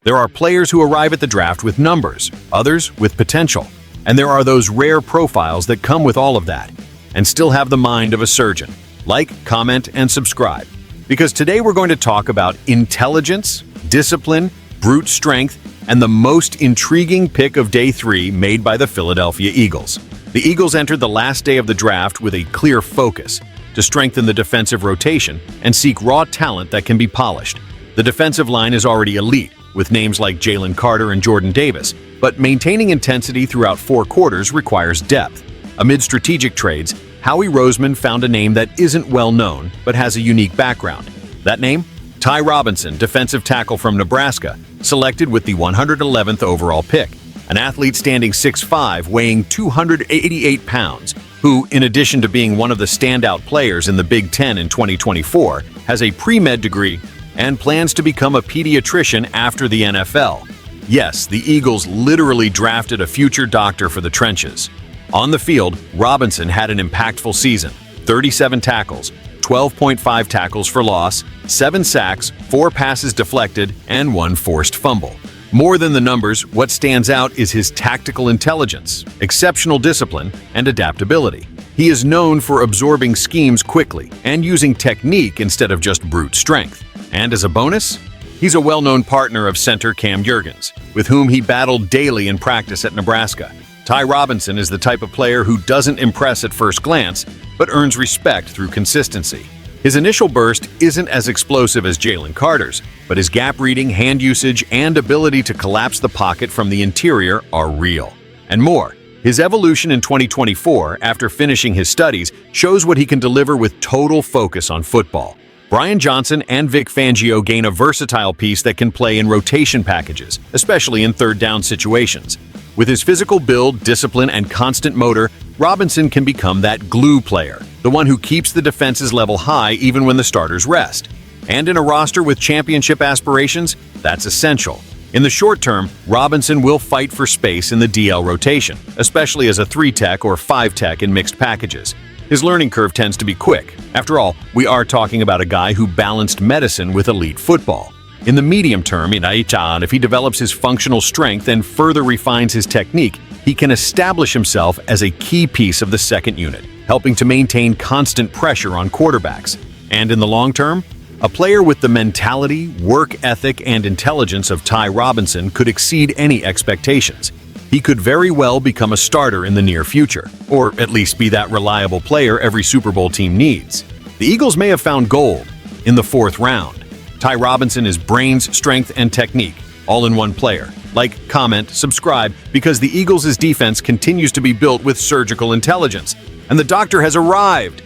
There are players who arrive at the draft with numbers, others with potential. And there are those rare profiles that come with all of that and still have the mind of a surgeon. Like, comment, and subscribe. Because today we're going to talk about intelligence, discipline, brute strength, and the most intriguing pick of Day 3 made by the Philadelphia Eagles. The Eagles entered the last day of the draft with a clear focus to strengthen the defensive rotation and seek raw talent that can be polished. The defensive line is already elite, with names like Jalen Carter and Jordan Davis, but maintaining intensity throughout 4 quarters requires depth. Amid strategic trades, Howie Roseman found a name that isn't well known but has a unique background. That name? Ty Robinson, defensive tackle from Nebraska, selected with the 111th overall pick. An athlete standing 6'5", weighing 288 pounds, who, in addition to being one of the standout players in the Big Ten in 2024, has a pre-med degree and plans to become a pediatrician after the NFL. Yes, the Eagles literally drafted a future doctor for the trenches. On the field, Robinson had an impactful season: 37 tackles, 12.5 tackles for loss, 7 sacks, 4 passes deflected, and 1 forced fumble. More than the numbers, what stands out is his tactical intelligence, exceptional discipline, and adaptability. He is known for absorbing schemes quickly and using technique instead of just brute strength. And as a bonus, he's a well-known partner of center Cam Jurgens, with whom he battled daily in practice at Nebraska. Ty Robinson is the type of player who doesn't impress at first glance, but earns respect through consistency. His initial burst isn't as explosive as Jalen Carter's, but his gap reading, hand usage, and ability to collapse the pocket from the interior are real. And more, his evolution in 2024 after finishing his studies shows what he can deliver with total focus on football. Brian Johnson and Vic Fangio gain a versatile piece that can play in rotation packages, especially in third down situations. With his physical build, discipline, and constant motor, Robinson can become that glue player, the one who keeps the defense's level high even when the starters rest. And in a roster with championship aspirations, that's essential. In the short term, Robinson will fight for space in the DL rotation, especially as a 3-tech or 5-tech in mixed packages. His learning curve tends to be quick. After all, we are talking about a guy who balanced medicine with elite football. In the medium term, if he develops his functional strength and further refines his technique, he can establish himself as a key piece of the second unit, helping to maintain constant pressure on quarterbacks. And in the long term, a player with the mentality, work ethic, and intelligence of Ty Robinson could exceed any expectations. He could very well become a starter in the near future, or at least be that reliable player every Super Bowl team needs. The Eagles may have found gold in the 4th round. Ty Robinson is brains, strength, and technique, all in one player. Like, comment, subscribe, because the Eagles' defense continues to be built with surgical intelligence. And the doctor has arrived!